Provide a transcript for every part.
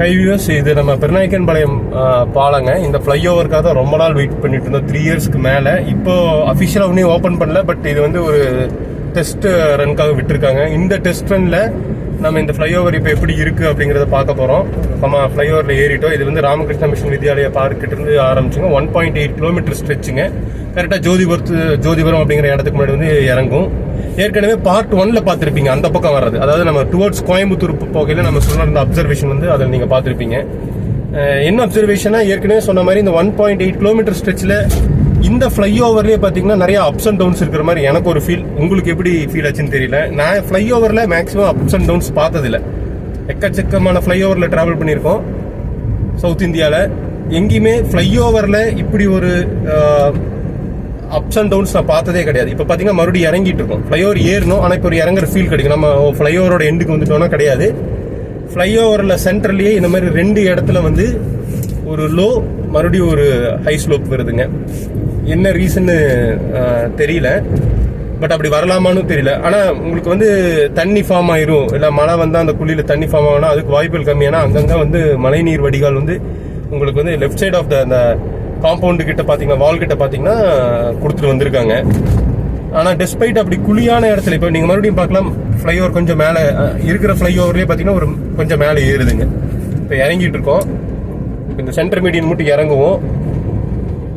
High views, இது நம்ம பெருநாயக்கன்பாளையம் பாலங்க. இந்த ஃப்ளைஓவருக்காக தான் ரொம்ப நாள் வெயிட் பண்ணிட்டு இருந்தோம், 3 இயர்ஸ்க்கு மேலே. இப்போ அஃபிஷியலாக ஒன்றும் ஓப்பன் பண்ணல, பட் இது வந்து ஒரு டெஸ்ட் ரன்காக விட்டுருக்காங்க. இந்த டெஸ்ட் ரன்ல நம்ம இந்த ஃப்ளைஓவர் இப்போ எப்படி இருக்கு அப்படிங்கிறத பார்க்க போகிறோம். நம்ம ஃப்ளைஓவரில் ஏறிட்டோம். இது வந்து ராமகிருஷ்ண மிஷன் வித்யாலயா பார்க்கிட்ட இருந்து ஆரம்பிச்சுங்க. 1.8 கிலோமீட்டர் ஸ்ட்ரெச்சுங்க. கரெக்டாக ஜோதிபுரம் அப்படிங்கிற இடத்துக்கு முன்னாடி வந்து இறங்கும். ஏற்கனவே பார்ட் 1ல பார்த்துருப்பீங்க, அந்த பக்கம் வர்றது. அதாவது நம்ம டுவர்ட்ஸ் கோயம்புத்தூர் போகையில் நம்ம சொன்ன இந்த அப்சர்வேஷன் வந்து அதில் நீங்கள் பார்த்துருப்பீங்க. என்ன அப்சர்வேஷனா, ஏற்கனவே சொன்ன மாதிரி இந்த 1.8 கிலோமீட்டர் ஸ்ட்ரெச்சில் இந்த ஃப்ளைஓவர்லேயே பார்த்தீங்கன்னா நிறைய அப்ஸ் அண்ட் டவுன்ஸ் இருக்கிற மாதிரி எனக்கு ஒரு ஃபீல். உங்களுக்கு எப்படி ஃபீல் ஆச்சுன்னு தெரியல. நான் ஃப்ளைஓவரில் மேக்ஸிமம் அப்ஸ் அண்ட் டவுன்ஸ் பார்த்ததில்லை. எக்கச்சக்கமான ஃப்ளைஓவரில் ட்ராவல் பண்ணியிருக்கோம் சவுத் இந்தியாவில். எங்கேயுமே ஃப்ளைஓவரில் இப்படி ஒரு அப்ஸ் அண்ட் டவுன்ஸ் நான் பார்த்ததே கிடையாது. இப்போ பார்த்தீங்கன்னா மறுபடியும் இறங்கிட்டு இருக்கோம். ஃப்ளைஓவர் ஏறணும், ஆனால் இப்போ ஒரு இறங்குற ஃபீல் கிடைக்கும். நம்ம ஃப்ளைஓவரோட எண்டுக்கு வந்துட்டோம்னா கிடையாது. ஃப்ளைஓவரில் சென்டர்லேயே இந்த மாதிரி 2 இடத்துல வந்து ஒரு லோ, மறுபடியும் ஒரு ஹை ஸ்லோப் வருதுங்க. என்ன ரீசன்னு தெரியல, பட் அப்படி வரலாமான்னு தெரியல. ஆனால் உங்களுக்கு வந்து தண்ணி ஃபார்ம் ஆயிரும், இல்லை மழை வந்தால் அந்த குழியில் தண்ணி ஃபார்ம் ஆகணும், அதுக்கு வாய்ப்புகள் கம்மியானா அங்கங்கே வந்து மழைநீர் வடிகால் வந்து உங்களுக்கு வந்து லெஃப்ட் சைட் ஆஃப் அந்த காம்பவுண்டு கிட்ட பார்த்தீங்கன்னா, வால் கிட்ட பார்த்தீங்கன்னா கொடுத்துட்டு வந்திருக்காங்க. ஆனால் டெஸ்பைட் அப்படி குழியான இடத்துல இப்போ நீங்கள் மறுபடியும் பார்க்கலாம், ஃப்ளைஓவர் கொஞ்சம் மேலே இருக்கிற ஃப்ளைஓவர்லேயே பார்த்தீங்கன்னா ஒரு கொஞ்சம் மேலே ஏறுதுங்க. இப்போ இறங்கிட்டு இருக்கோம். இந்த சென்டர் மீடியன் மட்டும் இறங்குவோம்.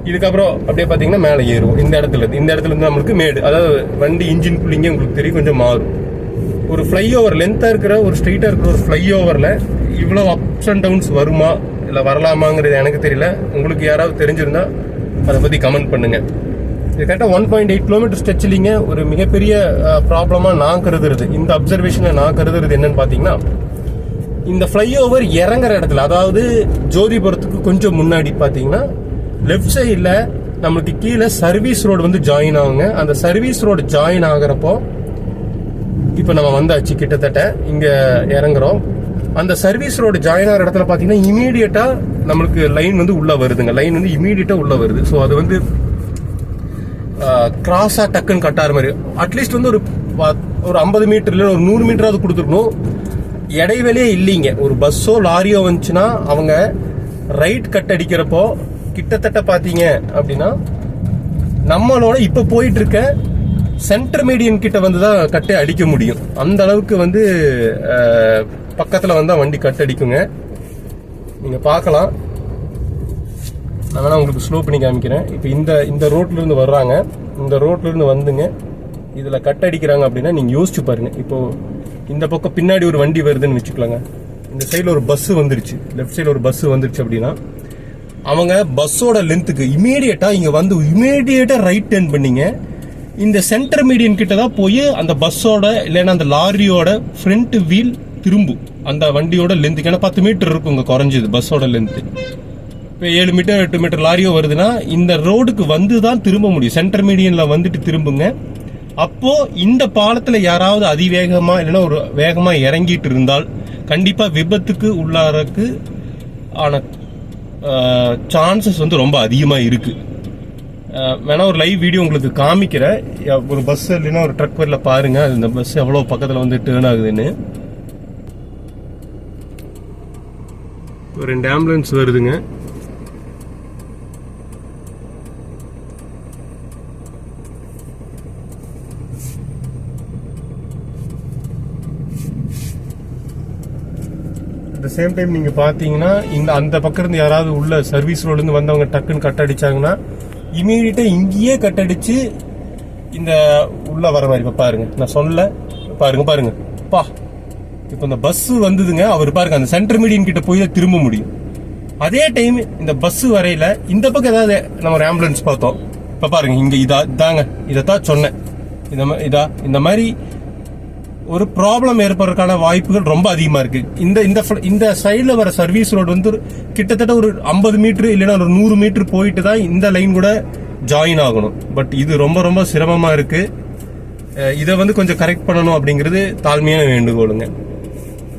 இதுக்கப்புறம் அப்படியே பார்த்தீங்கன்னா மேலே ஏறுவோம். இந்த இடத்துல இருந்து நம்மளுக்கு மேடு, அதாவது வண்டி இன்ஜின் குள்ளிங்க உங்களுக்கு தெரியும், கொஞ்சம் மாறும். ஒரு ஃப்ளைஓவர் லென்த்தாக இருக்கிற ஒரு ஸ்ட்ரெயிட்டாக இருக்கிற ஒரு ஃப்ளைஓவரில் இவ்வளோ அப்ஸ் அண்ட் டவுன்ஸ் வருமா இல்லை வரலாமாங்கிறது எனக்கு தெரியல. உங்களுக்கு யாராவது தெரிஞ்சிருந்தா அதை பற்றி கமெண்ட் பண்ணுங்க. இது கரெக்டாக 1.8 கிலோமீட்டர் ஸ்ட்ரெச்சிலிங்க. ஒரு மிகப்பெரிய ப்ராப்ளமாக நான் கருதுறது, இந்த அப்சர்வேஷனை நான் கருதுறது என்னன்னு பார்த்தீங்கன்னா, இந்த ஃப்ளைஓவர் இறங்குற இடத்துல, அதாவது ஜோதிபுரத்துக்கு கொஞ்சம் முன்னாடி பார்த்தீங்கன்னா லெஃப்ட் சைடில் நம்மளுக்கு கீழே சர்வீஸ் ரோடு வந்து ஜாயின் ஆகுங்க. அந்த சர்வீஸ் ரோடு ஜாயின் ஆகிறப்போ இப்போ நம்ம வந்தாச்சு, கிட்டத்தட்ட இங்கே இறங்குறோம். அந்த சர்வீஸ் ரோடு ஜாயின் ஆகிற இடத்துல பார்த்தீங்கன்னா இமீடியட்டா நம்மளுக்கு லைன் வந்து உள்ள வருதுங்க. லைன் வந்து இமீடியட்டா உள்ள வருது. ஸோ அது வந்து கிராஸா டக்குன்னு கட்டார மாதிரி அட்லீஸ்ட் வந்து ஒரு 50 மீட்டர் இல்லை ஒரு 100 மீட்டராவது கொடுத்துருக்கணும். இடைவெளியே இல்லைங்க. ஒரு பஸ்ஸோ லாரியோ வந்துச்சுன்னா அவங்க ரைட் கட் அடிக்கிறப்போ கிட்டத்தட்ட பார்த்தீங்க அப்படின்னா நம்மளோட இப்போ போயிட்டு இருக்க சென்டர் மீடியன் கிட்ட வந்து தான் கட்டை அடிக்க முடியும். அந்த அளவுக்கு வந்து பக்கத்தில் வந்தால் வண்டி கட் அடிக்குங்க. நீங்கள் பார்க்கலாம். நான் வேணா உங்களுக்கு ஸ்லோ பண்ணி காமிக்கிறேன். இப்போ இந்த ரோட்லேருந்து வர்றாங்க, இந்த ரோட்லேருந்து வந்துங்க இதில் கட் அடிக்கிறாங்க அப்படின்னா நீங்கள் யோசிச்சு பாருங்க. இப்போது இந்த பக்கம் பின்னாடி ஒரு வண்டி வருதுன்னு வச்சுக்கலாங்க. இந்த சைடில் ஒரு பஸ் வந்துருச்சு, லெஃப்ட் சைடில் ஒரு பஸ் வந்துருச்சு அப்படின்னா அவங்க பஸ்ஸோட லென்த்துக்கு இமீடியட்டாக இங்கே வந்து இமீடியட்டாக ரைட் டர்ன் பண்ணிங்க இந்த சென்டர் மீடியன் கிட்ட தான் போய் அந்த பஸ்ஸோட இல்லைன்னா அந்த லாரியோட ஃப்ரண்ட் வீல் திரும்பும். அந்த வண்டியோட லென்த்துக்கு ஏன்னா 10 மீட்டர் இருக்குங்க குறைஞ்சது பஸ்ஸோட லென்த்து. இப்போ 7 மீட்டர் 8 மீட்டர் லாரியோ வருதுன்னா இந்த ரோடுக்கு வந்து தான் திரும்ப முடியும். சென்டர் மீடியன்ல வந்துட்டு திரும்புங்க. அப்போ இந்த பாலத்துல யாராவது அதிவேகமா இல்லைன்னா ஒரு வேகமா இறங்கிட்டு இருந்தால் கண்டிப்பா விபத்துக்கு உள்ளாறக்கு ஆன சான்சஸ் வந்து ரொம்ப அதிகமா இருக்கு. வேணா ஒரு லைவ் வீடியோ உங்களுக்கு காமிக்கிறேன். ஒரு பஸ் இல்லைன்னா ஒரு ட்ரக் வரல பாருங்க, இந்த பஸ் எவ்வளவு பக்கத்துல வந்து டேர்ன் ஆகுதுன்னு. 2 ஆம்புலன்ஸ் வருதுங்க. அட் த சேம் டைம் நீங்க பாத்தீங்கன்னா அந்த பக்கம் இருந்து யாராவது உள்ள சர்வீஸ் ரோட்ல இருந்து வந்தவங்க டக்குன்னு கட் அடிச்சாங்கன்னா இமீடியட்டா இங்கேயே கட் அடிச்சு இந்த உள்ள வர மாதிரி. இப்ப பாருங்க, நான் சொல்ல பாருங்க பா. இப்போ இந்த பஸ் வந்ததுங்க, அவர் பாருங்க அந்த சென்டர் மீடியன் கிட்ட போய் தான் திரும்ப முடியும். அதே டைம் இந்த பஸ் வரையில இந்த பக்கம் ஏதாவது நம்ம ஒரு ஆம்புலன்ஸ் பார்த்தோம். இப்ப பாருங்க இங்க இதைத்தான் சொன்னேன். இந்த மாதிரி ஒரு ப்ராப்ளம் ஏற்படுறதுக்கான வாய்ப்புகள் ரொம்ப அதிகமா இருக்கு. இந்த சைட்ல வர சர்வீஸ் ரோடு வந்து கிட்டத்தட்ட ஒரு 50 மீட்டர் இல்லைன்னா ஒரு 100 மீட்டர் போயிட்டு தான் இந்த லைன் கூட ஜாயின் ஆகணும். பட் இது ரொம்ப ரொம்ப சிரமமா இருக்கு. இதை வந்து கொஞ்சம் கரெக்ட் பண்ணணும் அப்படிங்கிறது தாழ்மையான வேண்டுகோளுங்க.